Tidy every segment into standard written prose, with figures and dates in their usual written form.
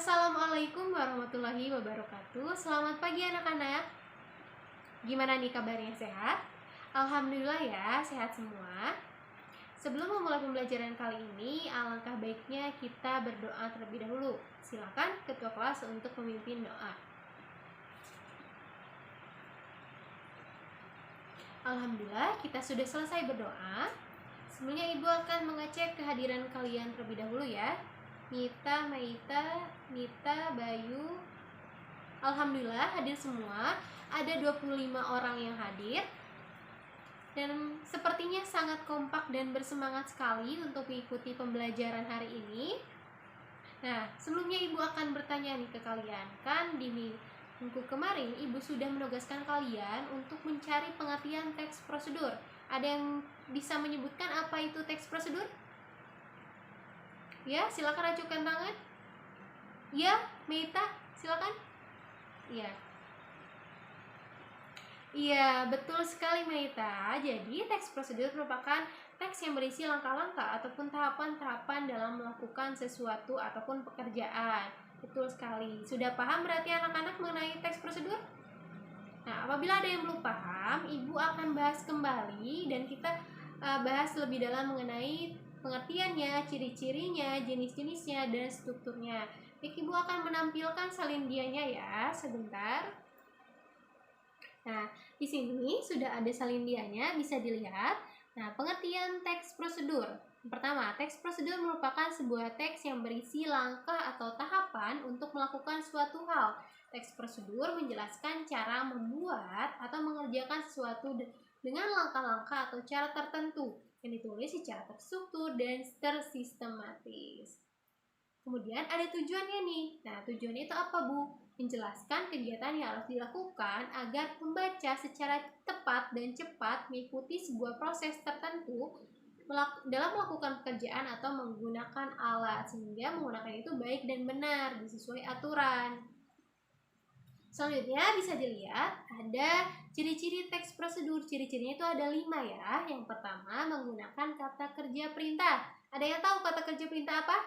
Assalamualaikum warahmatullahi wabarakatuh. Selamat pagi anak-anak. Gimana nih kabarnya, sehat? Alhamdulillah ya, sehat semua. Sebelum memulai pembelajaran kali ini, alangkah baiknya kita berdoa terlebih dahulu. Silakan ketua kelas untuk memimpin doa. Alhamdulillah, kita sudah selesai berdoa. Sebelumnya Ibu akan mengecek kehadiran kalian terlebih dahulu ya. Nita, Maita, Nita, Bayu. Alhamdulillah hadir semua. Ada 25 orang yang hadir. Dan sepertinya sangat kompak dan bersemangat sekali untuk mengikuti pembelajaran hari ini. Nah, sebelumnya Ibu akan bertanya nih ke kalian. Kan di minggu kemarin Ibu sudah menugaskan kalian untuk mencari pengertian teks prosedur. Ada yang bisa menyebutkan apa itu teks prosedur? Ya, silakan ajukan tangan. Ya, Meita, silakan. Iya. Iya, betul sekali Meita. Jadi, teks prosedur merupakan teks yang berisi langkah-langkah ataupun tahapan-tahapan dalam melakukan sesuatu ataupun pekerjaan. Betul sekali. Sudah paham berarti anak-anak mengenai teks prosedur? Nah, apabila ada yang belum paham, Ibu akan bahas kembali dan kita bahas lebih dalam mengenai pengertiannya, ciri-cirinya, jenis-jenisnya, dan strukturnya. Baik, Ibu akan menampilkan salindianya ya, sebentar. Nah, di sini sudah ada salindianya, bisa dilihat. Nah, pengertian teks prosedur. Pertama, teks prosedur merupakan sebuah teks yang berisi langkah atau tahapan untuk melakukan suatu hal. Teks prosedur menjelaskan cara membuat atau mengerjakan sesuatu dengan langkah-langkah atau cara tertentu yang ditulis secara terstruktur dan tersistematis. Kemudian ada tujuannya nih. Nah, tujuannya itu apa, Bu? Menjelaskan kegiatan yang harus dilakukan agar pembaca secara tepat dan cepat mengikuti sebuah proses tertentu dalam melakukan pekerjaan atau menggunakan alat, sehingga menggunakan itu baik dan benar, sesuai aturan. Selanjutnya bisa dilihat ada ciri-ciri teks prosedur. Ciri-cirinya itu ada 5 ya. Yang pertama, menggunakan kata kerja perintah. Ada yang tahu kata kerja perintah apa?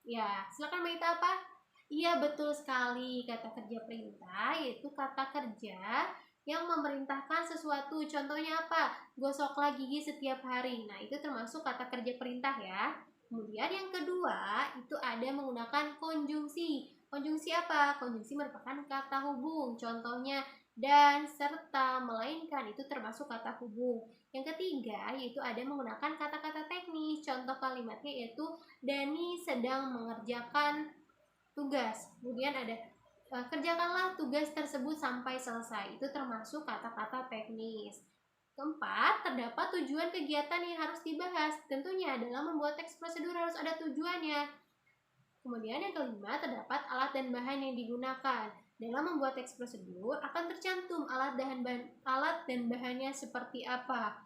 Ya, silakan Maita apa? Iya, betul sekali. Kata kerja perintah yaitu kata kerja yang memerintahkan sesuatu. Contohnya apa? Gosoklah gigi setiap hari. Nah, itu termasuk kata kerja perintah ya. Kemudian yang kedua, itu ada menggunakan konjungsi. Konjungsi apa? Konjungsi merupakan kata hubung. Contohnya dan, serta, melainkan itu termasuk kata hubung. Yang ketiga, yaitu ada menggunakan kata-kata teknis. Contoh kalimatnya yaitu Dani sedang mengerjakan tugas. Kemudian ada kerjakanlah tugas tersebut sampai selesai. Itu termasuk kata-kata teknis. Keempat, terdapat tujuan kegiatan yang harus dibahas. Tentunya dalam membuat teks prosedur harus ada tujuannya. Kemudian yang kelima, terdapat alat dan bahan yang digunakan. Dalam membuat teks prosedur akan tercantum alat dan bahannya seperti apa.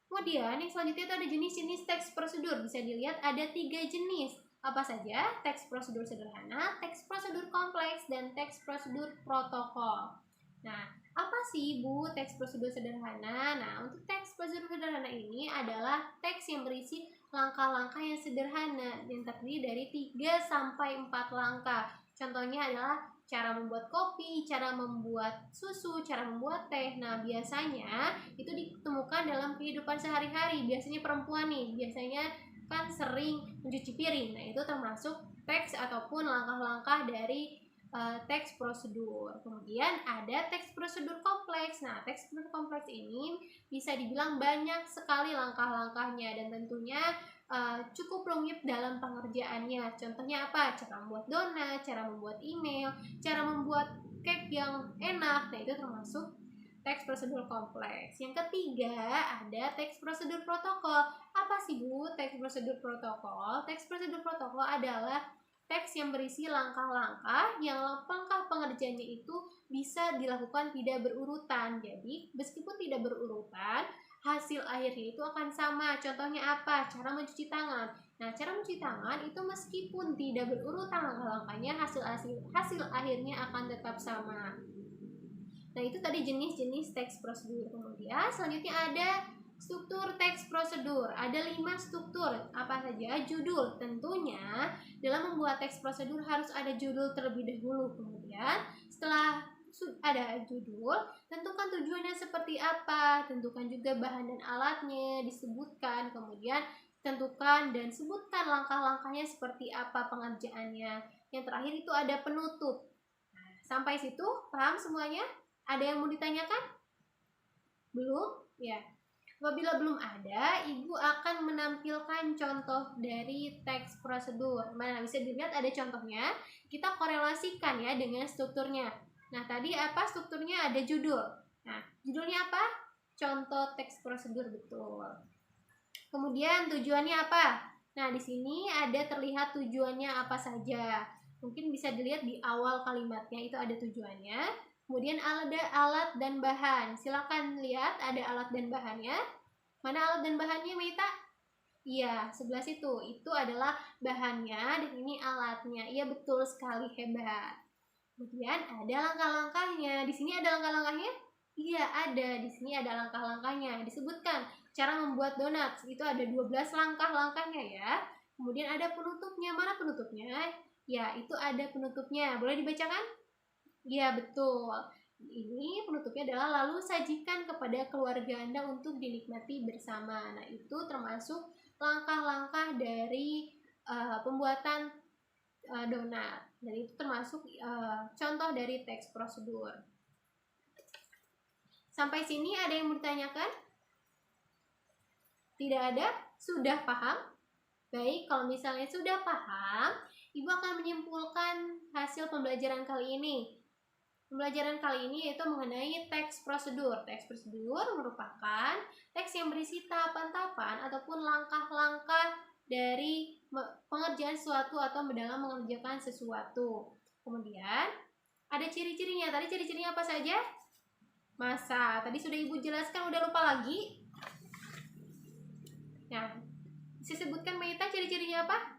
Kemudian yang selanjutnya itu ada jenis-jenis teks prosedur. Bisa dilihat ada 3 jenis. Apa saja? Teks prosedur sederhana, teks prosedur kompleks, dan teks prosedur protokol. Nah, apa sih Bu teks prosedur sederhana? Nah, untuk teks prosedur sederhana ini adalah teks yang berisi langkah-langkah yang sederhana yang terdiri dari 3 sampai 4 langkah. Contohnya adalah cara membuat kopi, cara membuat susu, cara membuat teh. Nah, biasanya itu ditemukan dalam kehidupan sehari-hari. Biasanya perempuan nih, biasanya kan sering mencuci piring. Nah, itu termasuk teks ataupun langkah-langkah dari teks prosedur. Kemudian ada teks prosedur kompleks. Nah, teks prosedur kompleks ini bisa dibilang banyak sekali langkah-langkahnya dan tentunya cukup rumit dalam pengerjaannya. Contohnya apa? Cara membuat donat, cara membuat email, cara membuat cake yang enak. Nah, itu termasuk teks prosedur kompleks. Yang ketiga, ada teks prosedur protokol. Apa sih Bu teks prosedur protokol? Teks prosedur protokol adalah teks yang berisi langkah-langkah yang langkah pengerjaannya itu bisa dilakukan tidak berurutan. Jadi, meskipun tidak berurutan, hasil akhirnya itu akan sama. Contohnya apa? Cara mencuci tangan. Nah, cara mencuci tangan itu meskipun tidak berurutan langkah-langkahnya, hasil akhirnya akan tetap sama. Nah, itu tadi jenis-jenis teks prosedur. Kemudian selanjutnya ada struktur teks prosedur. Ada 5 struktur. Apa saja? Judul. Tentunya dalam membuat teks prosedur harus ada judul terlebih dahulu. Kemudian setelah ada judul, tentukan tujuannya seperti apa, tentukan juga bahan dan alatnya, disebutkan, kemudian tentukan dan sebutkan langkah-langkahnya seperti apa pengerjaannya. Yang terakhir itu ada penutup. Nah, sampai situ paham semuanya? Ada yang mau ditanyakan? Belum? Ya. Apabila belum ada, Ibu akan menampilkan contoh dari teks prosedur. Mana bisa dilihat ada contohnya. Kita korelasikan ya dengan strukturnya. Nah, tadi apa strukturnya? Ada judul. Nah, judulnya apa? Contoh teks prosedur, betul. Kemudian tujuannya apa? Nah, di sini ada terlihat tujuannya apa saja. Mungkin bisa dilihat di awal kalimatnya itu ada tujuannya. Kemudian ada alat dan bahan. Silakan lihat ada alat dan bahannya. Mana alat dan bahannya, Meita? Iya, sebelah situ. Itu adalah bahannya dan ini alatnya. Iya, betul sekali, hebat. Kemudian ada langkah-langkahnya. Di sini ada langkah-langkahnya? Iya, ada. Di sini ada langkah-langkahnya. Disebutkan cara membuat donat. Itu ada 12 langkah-langkahnya ya. Kemudian ada penutupnya. Mana penutupnya? Ya, itu ada penutupnya. Boleh dibacakan? Iya, betul. Ini penutupnya adalah lalu sajikan kepada keluarga Anda untuk dinikmati bersama. Nah, itu termasuk langkah-langkah dari pembuatan donat. Dan itu termasuk contoh dari teks prosedur. Sampai sini ada yang bertanyakan? Tidak ada? Sudah paham? Baik, kalau misalnya sudah paham, Ibu akan menyimpulkan hasil pembelajaran kali ini. Pembelajaran kali ini yaitu mengenai teks prosedur. Teks prosedur merupakan teks yang berisi tahapan-tahapan ataupun langkah-langkah dari pengerjaan sesuatu atau dalam mengerjakan sesuatu. Kemudian ada ciri-cirinya. Tadi ciri-cirinya apa saja? Masa. Tadi sudah Ibu jelaskan, udah lupa lagi? Nah, bisa sebutkan Meita ciri-cirinya apa?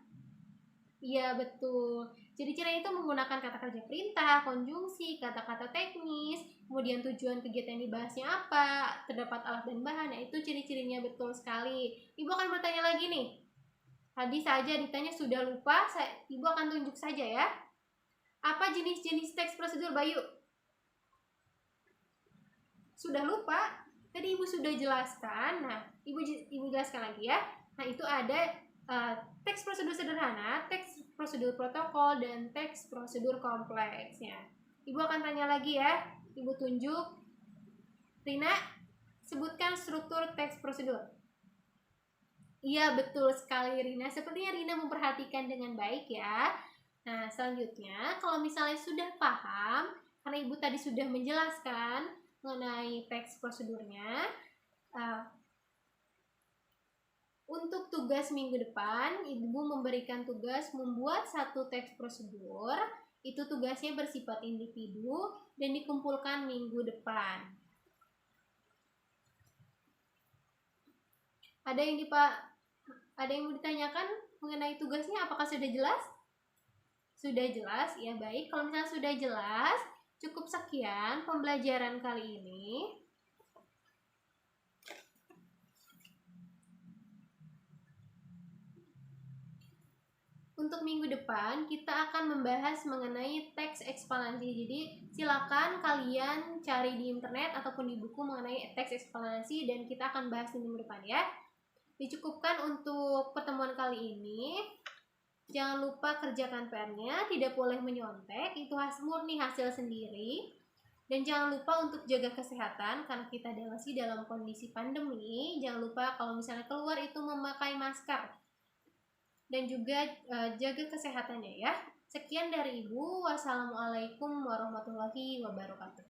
Iya, betul. Ciri-cirinya itu menggunakan kata kerja perintah, konjungsi, kata-kata teknis, kemudian tujuan kegiatan yang dibahasnya apa, terdapat alat dan bahan. Nah, itu ciri-cirinya betul sekali. Ibu akan bertanya lagi nih. Tadi saja ditanya sudah lupa, Ibu akan tunjuk saja ya. Apa jenis-jenis teks prosedur, Bayu? Sudah lupa? Tadi Ibu sudah jelaskan. Nah, Ibu jelaskan lagi ya. Nah, itu ada teks prosedur sederhana, teks prosedur protokol, dan teks prosedur kompleks ya. Ibu akan tanya lagi ya. Ibu tunjuk. Rina, sebutkan struktur teks prosedur. Iya, betul sekali Rina. Sepertinya Rina memperhatikan dengan baik ya. Nah, selanjutnya kalau misalnya sudah paham, karena Ibu tadi sudah menjelaskan mengenai teks prosedurnya, untuk tugas minggu depan, Ibu memberikan tugas membuat satu teks prosedur. Itu tugasnya bersifat individu dan dikumpulkan minggu depan. Ada yang mau ditanyakan mengenai tugasnya? Apakah sudah jelas? Sudah jelas? Ya, baik. Kalau misalnya sudah jelas, cukup sekian pembelajaran kali ini. Untuk minggu depan kita akan membahas mengenai teks eksplanasi. Jadi silakan kalian cari di internet ataupun di buku mengenai teks eksplanasi dan kita akan bahas di minggu depan ya. Dicukupkan untuk pertemuan kali ini. Jangan lupa kerjakan PR-nya, tidak boleh menyontek, itu murni hasil sendiri. Dan jangan lupa untuk jaga kesehatan karena kita masih dalam kondisi pandemi. Jangan lupa kalau misalnya keluar itu memakai masker. Dan juga jaga kesehatannya ya. Sekian dari Ibu. Wassalamualaikum warahmatullahi wabarakatuh.